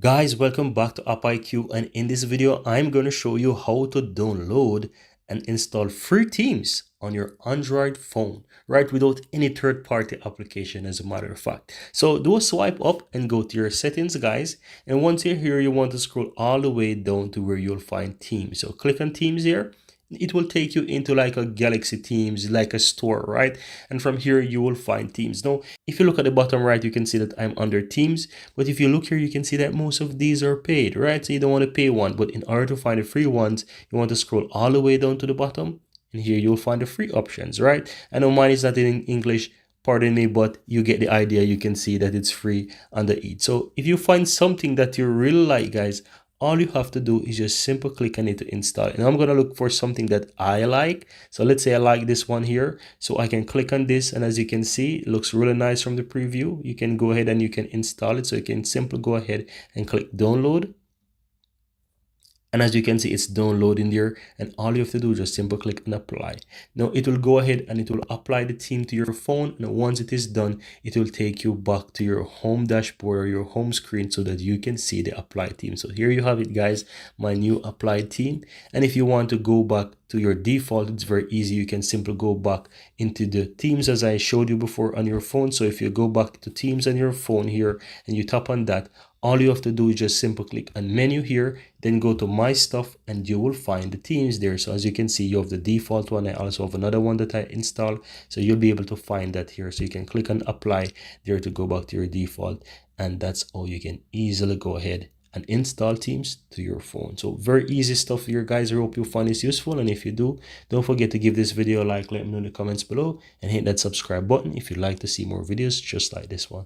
Guys, welcome back to AppIQ, and in this video I'm going to show you how to download and install free themes on your Android phone, right, without any third-party application, as a matter of fact. So do a swipe up and go to your settings, guys, and once you're here you want to scroll all the way down to where you'll find themes. So click on themes here. It will take you into like a Galaxy themes, like a store, right? And from here you will find themes. Now if you look at the bottom right, you can see that I'm under themes, but if you look here you can see that most of these are paid, right? So you don't want to pay one, but in order to find the free ones you want to scroll all the way down to the bottom, and here you'll find the free options, right? I know mine is not in English, pardon me, but you get the idea. You can see that it's free under it. So if you find something that you really like, guys, all you have to do is just simple click on it to install it. And I'm going to look for something that I like. So let's say I like this one here. So I can click on this, and as you can see, it looks really nice from the preview. You can go ahead and you can install it. So you can simply go ahead and click download. And as you can see, it's downloading there, and all you have to do is just simply click and apply. Now it will go ahead and it will apply the theme to your phone, and once it is done it will take you back to your home dashboard or your home screen so that you can see the applied theme. So here you have it, guys, my new applied theme. And if you want to go back to your default, it's very easy. You can simply go back into the themes as I showed you before on your phone. So if you go back to themes on your phone here and you tap on that, all you have to do is just simply click on menu here, then go to my stuff, and you will find the themes there. So as you can see, you have the default one. I also have another one that I installed, so you'll be able to find that here. So you can click on apply there to go back to your default, and that's how you can easily go ahead and install themes to your phone. So very easy stuff here, guys. I hope you find this useful, and if you do, don't forget to give this video a like, let me know in the comments below, and hit that subscribe button if you'd like to see more videos just like this one.